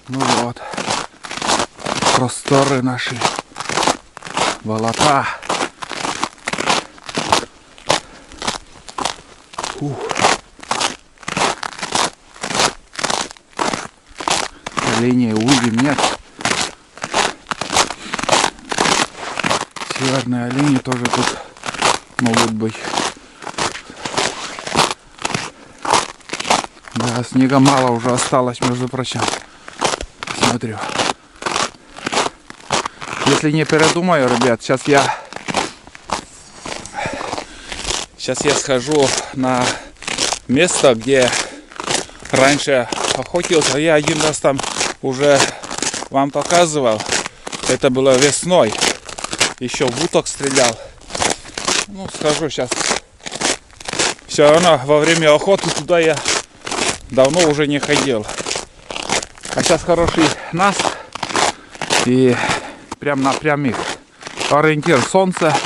Ну вот, просторы наши, болота. Оленей увидим, нет. Северные олени тоже тут могут быть. Да, снега мало уже осталось, между прочим. Смотрю. Если не передумаю, ребят, сейчас я схожу на место, где раньше охотился. Я один раз там уже вам показывал. Это было весной. Еще в уток стрелял. Ну, схожу сейчас. Все равно во время охоты туда я давно уже не ходил. А сейчас хороший нас. И прям напрямик. Ориентир солнце.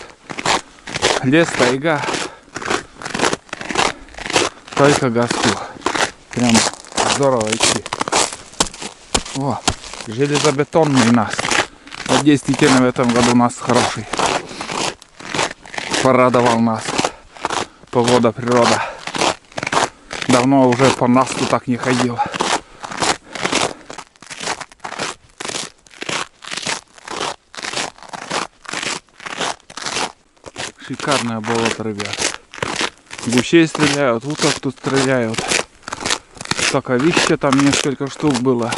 Лес, тайга. Только газку. Прям здорово идти. О, железобетонный нас. Вот действительно в этом году нас хороший. Порадовал нас. Погода, природа. Давно уже по насту так не ходил. Шикарное болото, ребят. Гусей стреляют, уток тут стреляют. Соковище там несколько штук было.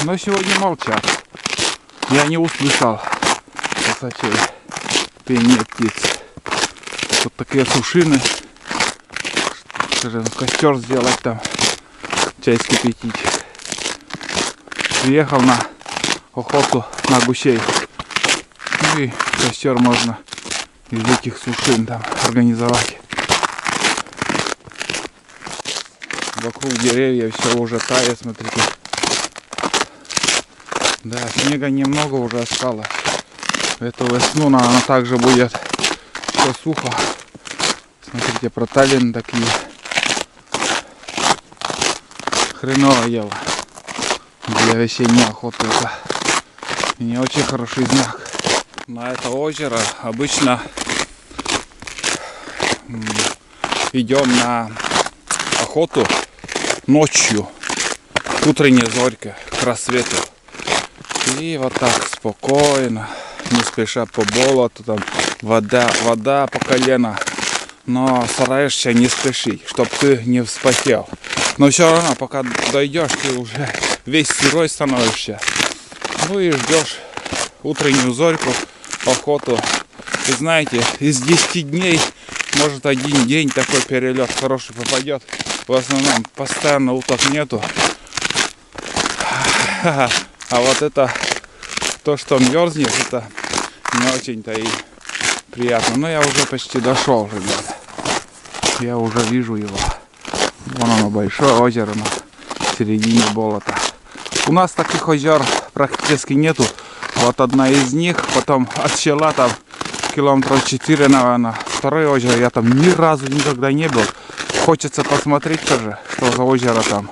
Но сегодня молчат. Я не услышал высочей пение птиц. Вот такие сушины. Скажем, костер сделать там. Чай скипятить. Приехал на охоту на гусей. Ну и костер можно из этих сушин там организовать. Вокруг деревьев все уже тает, смотрите. Да, снега немного уже осталось. Эту весну она также будет все сухо. Смотрите, проталины такие. Хреново дело. Для весенней охоты это не очень хороший знак. На это озеро обычно идем на охоту ночью, к утренней зорьке, к рассвету. И вот так спокойно, не спеша по болоту, там вода по колено. Но стараешься не спешить, чтобы ты не вспотел. Но все равно, пока дойдешь, ты уже весь сырой становишься. Ну и ждешь утреннюю зорьку, охоту. И знаете, из 10 дней, может, один день такой перелет хороший попадет. В основном постоянно уток нету. А вот это, то, что мерзнет, это не очень-то и приятно. Но я уже почти дошел, ребята. Я уже вижу его. Вон оно, большое озеро на середине болота. У нас таких озер практически нету. Вот одна из них, потом от села там километров 4, наверное. Второе озеро, я там ни разу никогда не был. Хочется посмотреть тоже, что за озеро там.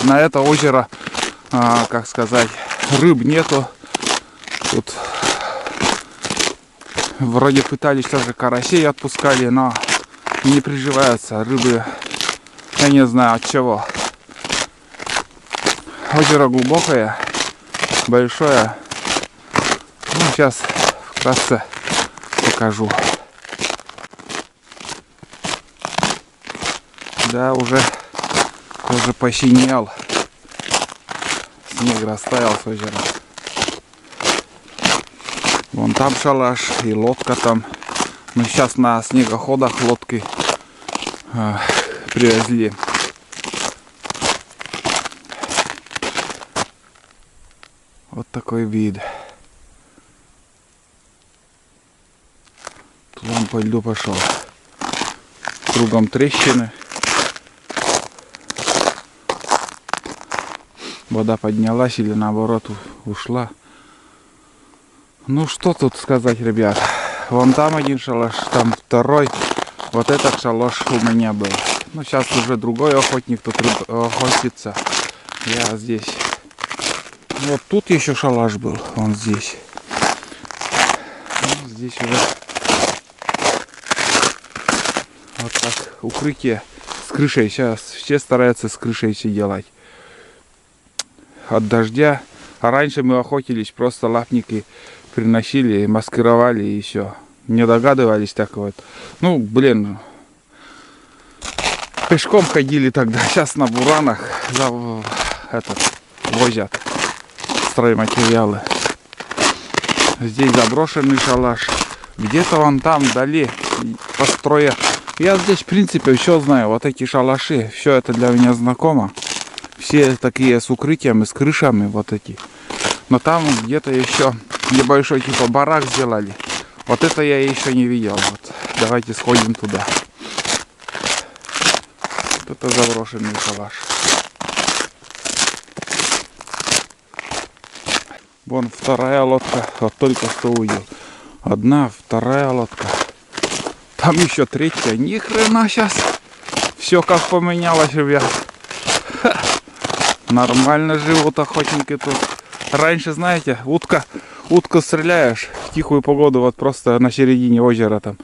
На это озеро, как сказать, рыб нету. Тут вроде пытались тоже карасей отпускали, но не приживаются рыбы. Я не знаю от чего. Озеро глубокое, большое. Ну, сейчас вкратце покажу. Да, уже посинел. Снег растаял с озера. Вон там шалаш и лодка там. Мы сейчас на снегоходах лодки привезли. Вот такой вид. Тут он по льду пошел. Кругом трещины. Вода поднялась или наоборот ушла. Ну что тут сказать, ребят. Вон там один шалаш, там второй. Вот этот шалаш у меня был. Ну, сейчас уже другой охотник тут охотится. Я здесь. Вот тут еще шалаш был. Он здесь. Ну, здесь уже вот так укрытие с крышей. Сейчас все стараются с крышей все делать. От дождя. А раньше мы охотились, просто лапники приносили, маскировали и все. Не догадывались так вот. Ну, блин. Пешком ходили тогда. Сейчас на буранах возят стройматериалы. Здесь заброшенный шалаш. Где-то вон там вдали построя. Я здесь, в принципе, все знаю. Вот эти шалаши. Все это для меня знакомо. Все такие с укрытиями, с крышами вот эти. Но там где-то еще небольшой типа барак сделали. Вот это я еще не видел. Вот. Давайте сходим туда. Вот это заброшенный шалаш. Вон вторая лодка. Вот только что увидел. Одна, вторая лодка. Там еще третья. Ни хрена сейчас. Все как поменялось, ребят. Ха. Нормально живут охотники тут. Раньше, знаете, утку стреляешь в тихую погоду, вот просто на середине озера там.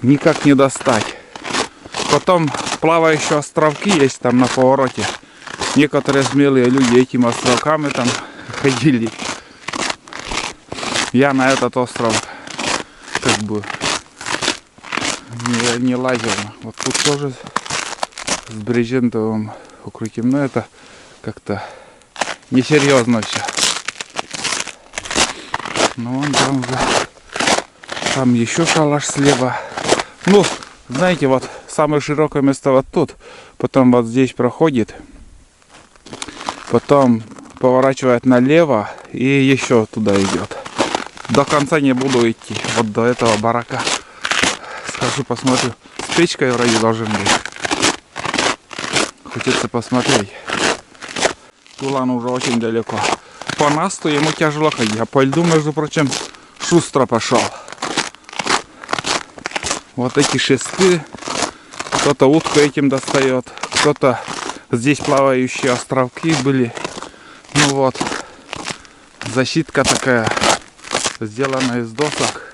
Никак не достать. Потом плавающие островки есть там на повороте. Некоторые смелые люди этими островками там ходили. Я на этот остров как бы не лазил. Вот тут тоже с брезентовым укрытием. Но это как-то несерьезно все. Ну вон там уже. Там еще шалаш слева. Ну, знаете, вот самое широкое место вот тут. Потом вот здесь проходит. Потом поворачивает налево и еще туда идет. До конца не буду идти. Вот до этого барака. Схожу, посмотрю. С печкой вроде должен быть. Хочется посмотреть. Тулан уже очень далеко. По насту ему тяжело ходить. А по льду, между прочим, шустро пошел. Вот эти шесты. Кто-то утку этим достает. Кто-то здесь плавающие островки были. Ну вот. Защитка такая. Сделана из досок.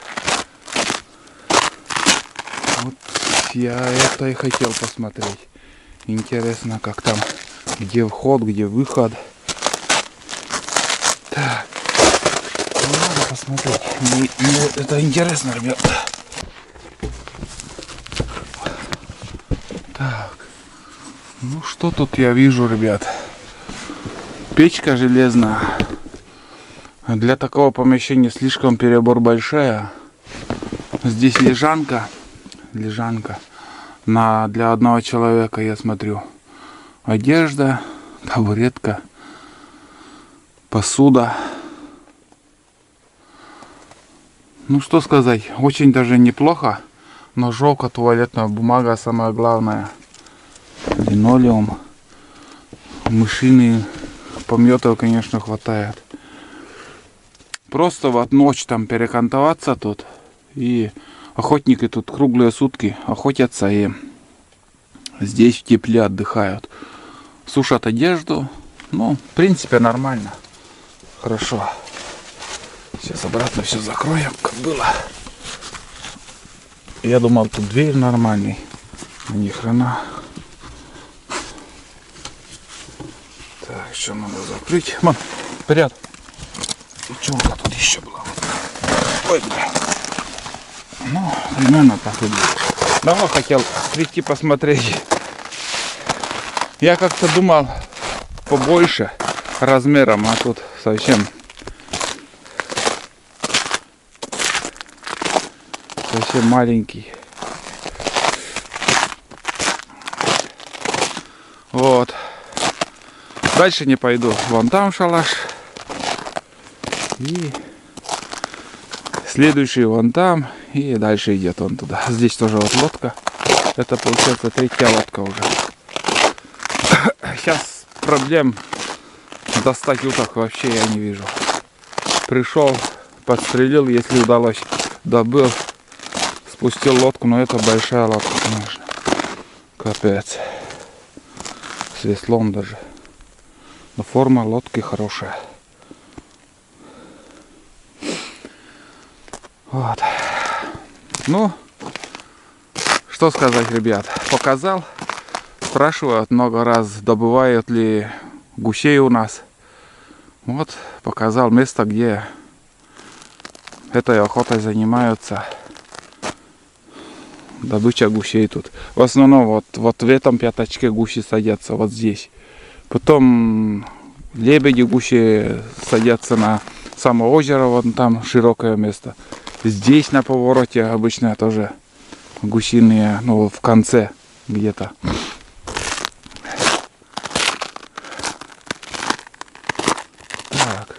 Вот я это и хотел посмотреть. Интересно, как там. Где вход, где выход. Так. Ну, надо посмотреть. Мне это интересно, ребят. Так. Ну что тут я вижу, ребят? Печка железная. Для такого помещения слишком перебор большая. Здесь лежанка. Лежанка. Для одного человека, я смотрю. Одежда, табуретка, посуда. Ну что сказать, очень даже неплохо. Но жалко, туалетная бумага самое главное. Линолеум. Мышиные пометов, конечно, хватает. Просто вот ночь там перекантоваться тут. И охотники тут круглые сутки охотятся и здесь в тепле отдыхают. Сушат одежду. Ну, в принципе, нормально. Хорошо. Сейчас обратно все закроем, как было. Я думал, тут дверь нормальный. А ни хрена. Так, еще надо закрыть. Мам, вперед. Девчонка тут еще была. Ой, бля. Ну, примерно так и было. Давно хотел прийти посмотреть. Я как-то думал побольше размером, а тут совсем маленький. Вот. Дальше не пойду. Вон там шалаш. И следующий вон там. И дальше идет он туда. Здесь тоже вот лодка. Это получается третья лодка уже. Сейчас проблем достать уток вообще я не вижу. Пришел, подстрелил, если удалось. Добыл. Спустил лодку, но это большая лодка, конечно. Капец. С веслом даже. Но форма лодки хорошая. Вот. Ну, что сказать, ребят. Показал. Спрашивают много раз, добывают ли гусей у нас. Вот, показал место, где этой охотой занимаются. Добыча гусей тут. В основном вот в этом пятачке гуси садятся, вот здесь. Потом лебеди гуси садятся на само озеро, вон там широкое место. Здесь на повороте обычно тоже гусиные, ну в конце где-то. Так,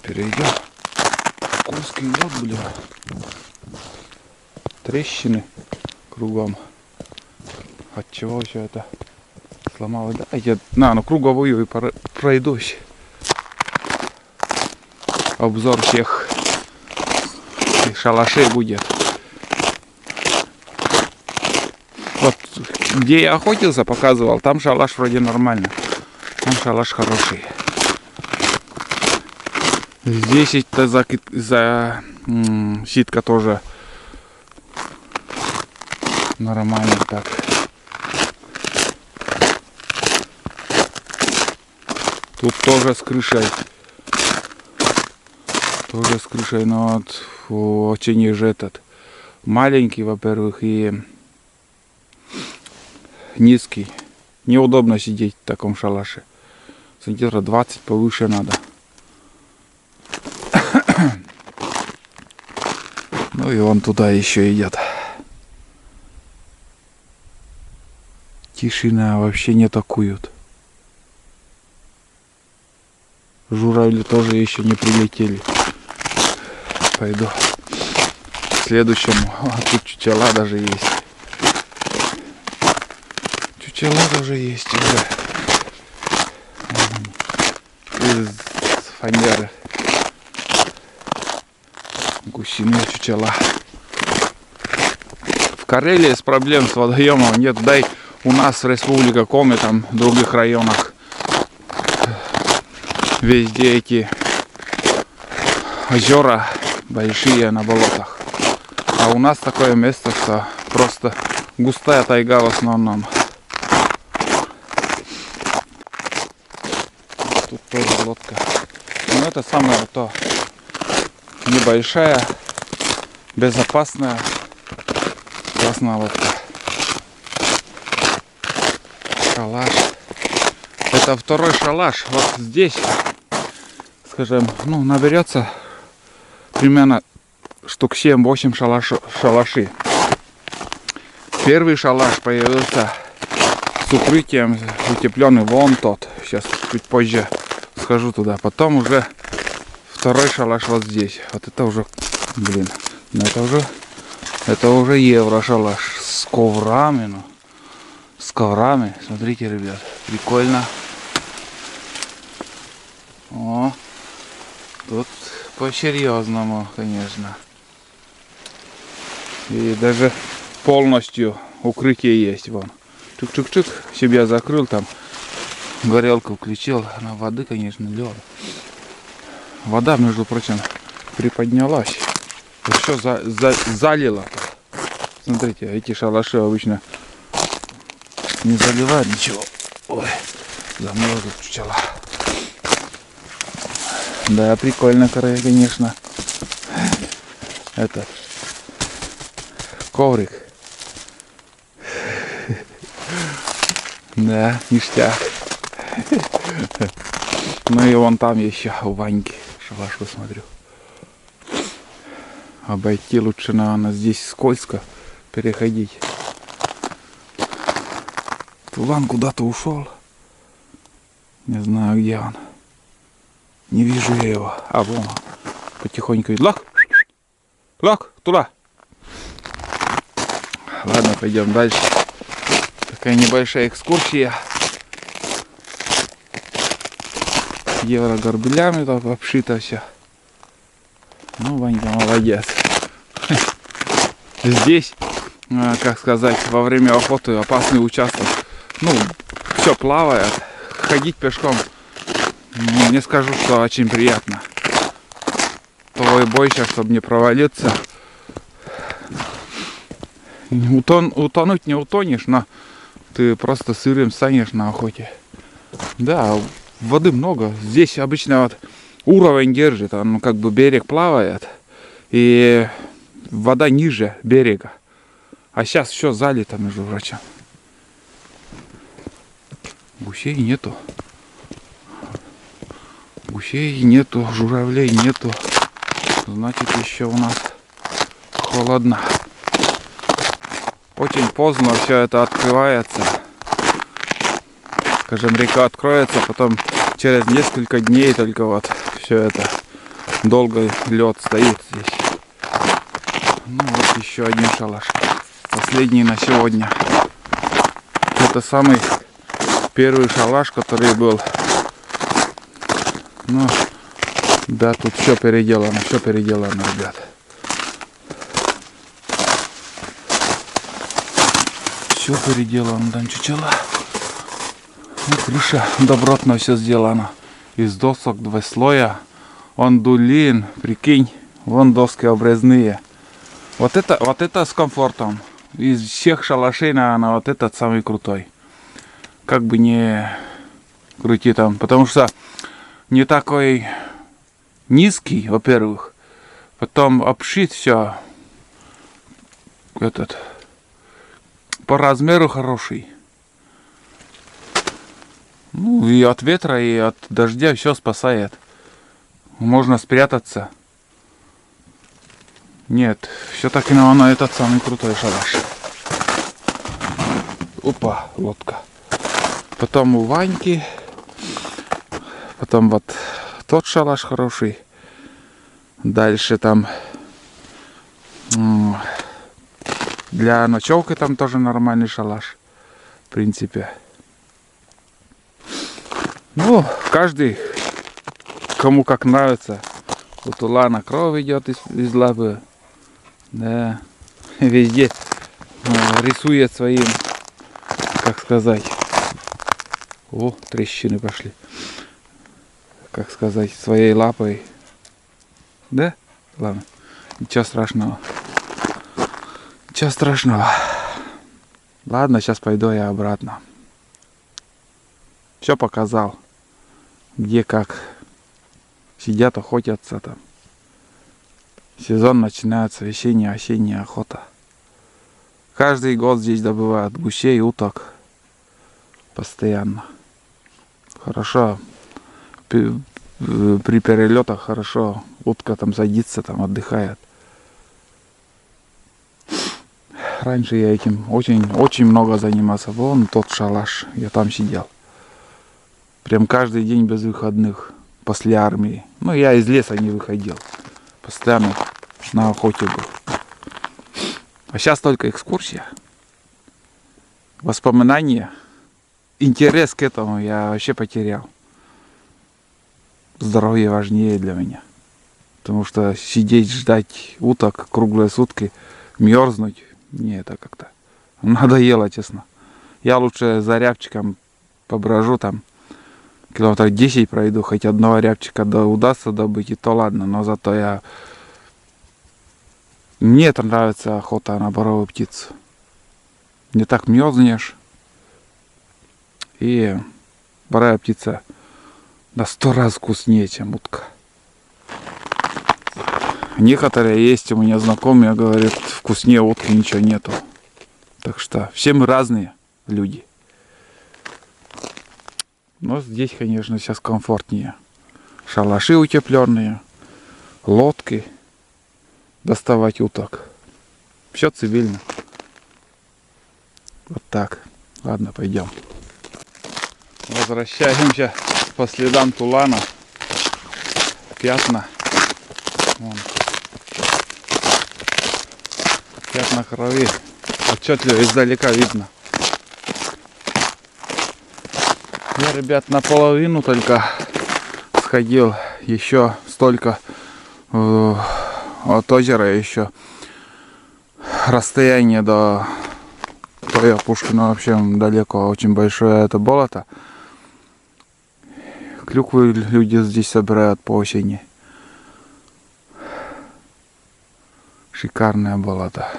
перейдем. Узкий лед, блин. Трещины кругом. От чего все это сломалось? Да, я ну круговую и пройдусь. Обзор всех шалашей будет. Вот где я охотился, показывал, там шалаш вроде нормально. Там шалаш хороший. Здесь за ситка тоже нормально так. Тут тоже с крышей. Тоже с крышей, но вот очень же этот маленький, во-первых, и низкий. Неудобно сидеть в таком шалаше. Сантиметров 20 повыше надо. Ну и вон туда еще идет. Тишина, вообще не атакуют. Журавли тоже еще не прилетели. Пойду к следующему. А тут чучела даже есть. Чучела даже есть уже. Из фанеры. Гусиные чучела. В Карелии с проблем с водоемом нет. Дай у нас в Республика Коми, там в других районах везде эти озера большие на болотах. А у нас такое место, что просто густая тайга в основном. Тут тоже лодка. Но это самое то. Небольшая, безопасная, классная лодка. Шалаш. Это второй шалаш. Вот здесь, скажем, ну наберется примерно штук 7-8 шалашей. Первый шалаш появился с укрытием, утепленный вон тот. Сейчас чуть позже схожу туда. Потом уже второй шалаш вот здесь. Вот это уже, блин, это уже евро шалаш с коврами, ну, с коврами. Смотрите, ребят, прикольно. О, тут по-серьезному, конечно. И даже полностью укрытие есть, вон. Чук-чук-чук, себя закрыл там, горелку включил, на воды, конечно, лед. Вода, между прочим, приподнялась. Все залило. Смотрите, эти шалаши обычно не заливают ничего. Ой, замерзла пчела. Да, прикольно, конечно. Этот коврик. Да, ништяк. Ну и вон там еще у Ваньки шалаш, посмотрю. Обойти лучше, наверное, здесь скользко переходить. Тулан куда-то ушел. Не знаю, где он. Не вижу я его. А вон он. Потихоньку идет. Лак, туда. Ладно, пойдем дальше. Такая небольшая экскурсия. Еврогорбелями так обшито все. Ну, Ванька молодец. Здесь как сказать, во время охоты опасный участок. Ну, все плавает. Ходить пешком, не скажу, что очень приятно. Того и бойся, чтобы не провалиться. Утонуть не утонешь, но ты просто сырым станешь на охоте. Да, воды много. Здесь обычно вот уровень держит, он как бы берег плавает, и вода ниже берега. А сейчас все залито, между прочим. Гусей нету. Гусей нету, журавлей нету. Значит, еще у нас холодно. Очень поздно все это открывается. Скажем, река откроется, потом через несколько дней только вот все это. Долго лед стоит здесь. Ну вот еще один шалаш. Последний на сегодня. Это самый первый шалаш, который был. Ну, да, тут все переделано, ребят. Все переделано, там чучела. Ну, крыша добротно все сделано. Из досок 2 слоя. Он дулин, прикинь, вон доски обрезные. Вот это с комфортом. Из всех шалашей, наверное, вот этот самый крутой. Как бы не крути там, потому что не такой низкий, во-первых. Потом обшит все. Этот по размеру хороший. Ну и от ветра, и от дождя все спасает. Можно спрятаться. Нет, все-таки, наверное, этот самый крутой шалаш. Опа, лодка. Потом у Ваньки. Потом вот тот шалаш хороший. Дальше там для ночевки там тоже нормальный шалаш. В принципе. Ну, каждый, кому как нравится. Вот у Лана кровь идет из лапы. Да. Везде рисует своим, как сказать. О, трещины пошли. Как сказать, своей лапой. Да? Ладно. Ничего страшного. Ничего страшного. Ладно, сейчас пойду я обратно. Все показал. Где как сидят, охотятся там. Сезон начинается, весенняя, осенняя охота. Каждый год здесь добывают гусей, уток. Постоянно. Хорошо. При перелетах хорошо. Утка там садится, там отдыхает. Раньше я этим очень много занимался. Вон тот шалаш, я там сидел. Прям каждый день без выходных. После армии. Ну, я из леса не выходил. Постоянно на охоте был. А сейчас только экскурсия. Воспоминания. Интерес к этому я вообще потерял. Здоровье важнее для меня. Потому что сидеть, ждать уток круглые сутки, мерзнуть, мне это как-то надоело, честно. Я лучше за рябчиком поброжу там. Километров 10 пройду, хоть одного рябчика да удастся добыть, и то ладно. Но зато мне это нравится охота на боровую птицу. Не так мерзнешь. И боровая птица на 100 раз вкуснее, чем утка. Некоторые есть у меня знакомые, говорят, вкуснее утки ничего нету. Так что все мы разные люди. Но здесь, конечно, сейчас комфортнее. Шалаши утепленные, лодки, доставать уток. Все цивильно. Вот так. Ладно, пойдем. Возвращаемся по следам тулана. Пятна. Вон. Пятна крови. Отчетливо издалека видно. Я, ребят, наполовину только сходил. Еще столько от озера еще расстояние до той опушки, ну вообще далеко, очень большое это болото. Клюквы люди здесь собирают по осени. Шикарное болото.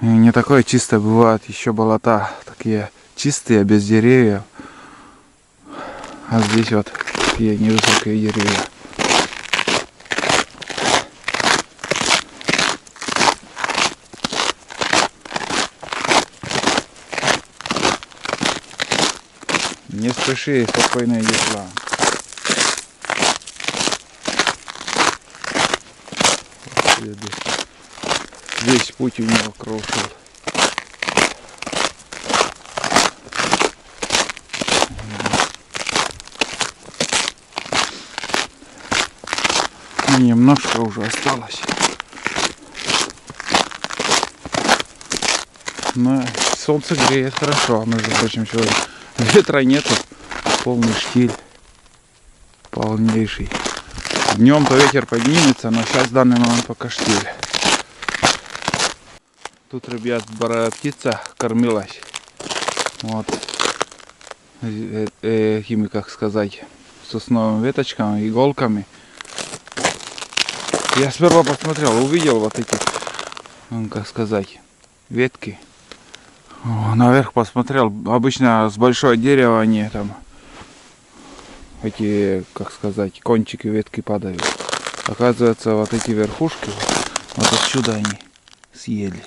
И не такое чистое, бывает еще болота такие чистые, без деревьев. А здесь вот такие невысокие деревья. Не спеши, спокойно иди сюда. Весь путь у него крушил. Немножко уже осталось. Но солнце греет хорошо, между прочим, сегодня. Ветра нету, полный штиль, полнейший. Днем-то ветер поднимется, но сейчас в данный момент пока штиль. Тут, ребят, барая птица кормилась. Вот. Этими, как сказать, сосновыми веточками, иголками. Я сперва посмотрел, увидел вот эти, как сказать, ветки. Наверх посмотрел. Обычно с большое дерево они там, эти, как сказать, кончики ветки падают. Оказывается, вот эти верхушки, вот отсюда они съели.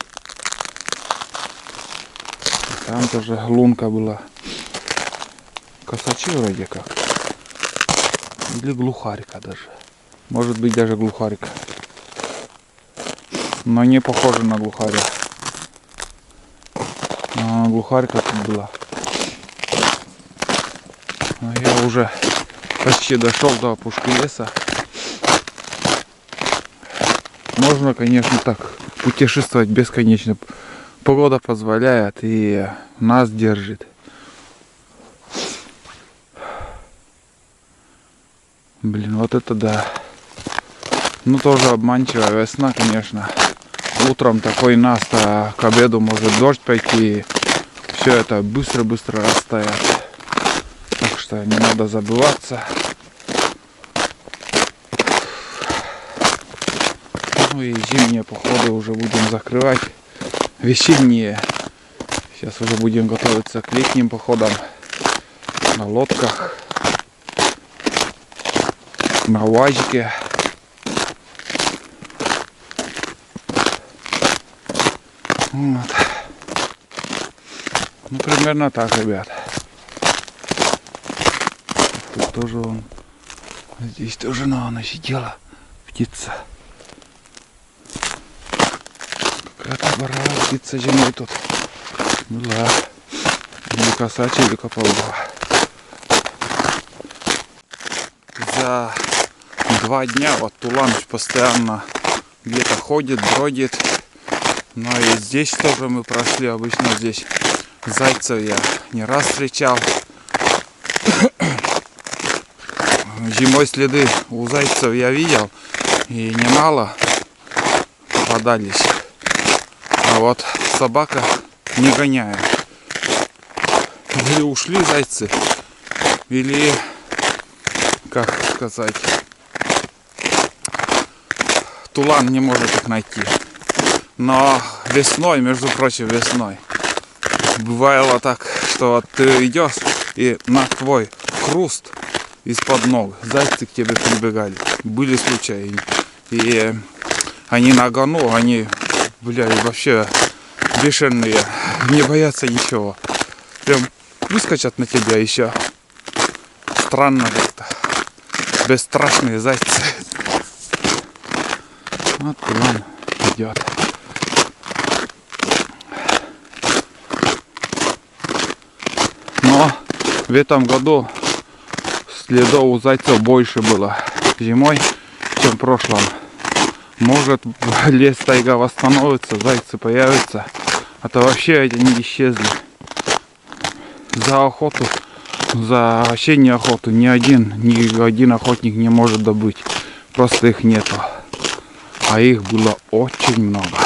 Там тоже лунка была. Косачи вроде как. Или глухарька даже. Может быть даже глухарька. Но не похоже на глухаря. Глухарька тут была. Но я уже почти дошел до опушки леса. Можно, конечно, так путешествовать бесконечно. Погода позволяет и нас держит. Блин, вот это да. Ну тоже обманчивая весна, конечно. Утром такой наст, а к обеду может дождь пойти. Все это быстро-быстро растает. Так что не надо забываться. Ну и зимние походы уже будем закрывать. Весенние. Сейчас уже будем готовиться к летним походам. На лодках. На УАЗике. Вот. Ну, примерно так, ребят. Тут тоже он. Здесь тоже она сидела. Птица. Какая-то барая птица зимой тут была. Или косачая, или кополова. За 2 дня вот Тулан постоянно где-то ходит, бродит. Но и здесь тоже мы прошли. Обычно здесь зайцев я не раз встречал. Зимой следы у зайцев я видел. И немало попадались. А вот собака не гоняет. Или ушли зайцы, или, как сказать, Тулан не может их найти. Но весной, между прочим, весной, бывало так, что вот ты идешь и на твой хруст из-под ног зайцы к тебе прибегали. Были случаи. И они на гону, они, блядь, вообще бешеные, не боятся ничего. Прям выскочат на тебя еще. Странно как-то. Бесстрашные зайцы. Вот Тулан идет. Но в этом году следов у зайцев больше было зимой, чем в прошлом. Может, лес, тайга восстановится, зайцы появятся. А то вообще они исчезли. За охоту, за осеннюю охоту ни один охотник не может добыть. Просто их нету. А их было очень много.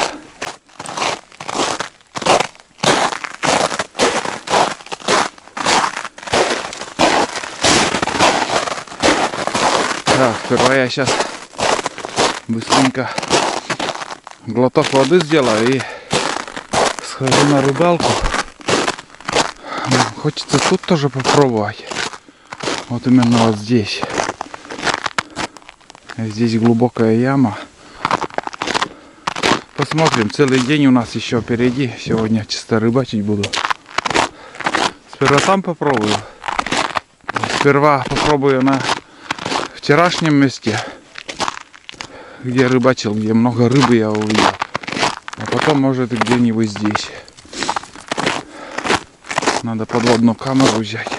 Да, сперва я сейчас быстренько глоток воды сделаю и схожу на рыбалку. Хочется тут тоже попробовать. Вот именно вот здесь. Здесь глубокая яма. Посмотрим, целый день у нас еще впереди. Сегодня чисто рыбачить буду. Сперва там попробую. Сперва попробую на вчерашнем месте, где рыбачил, где много рыбы я увидел. А потом, может, где-нибудь здесь. Надо подводную камеру взять.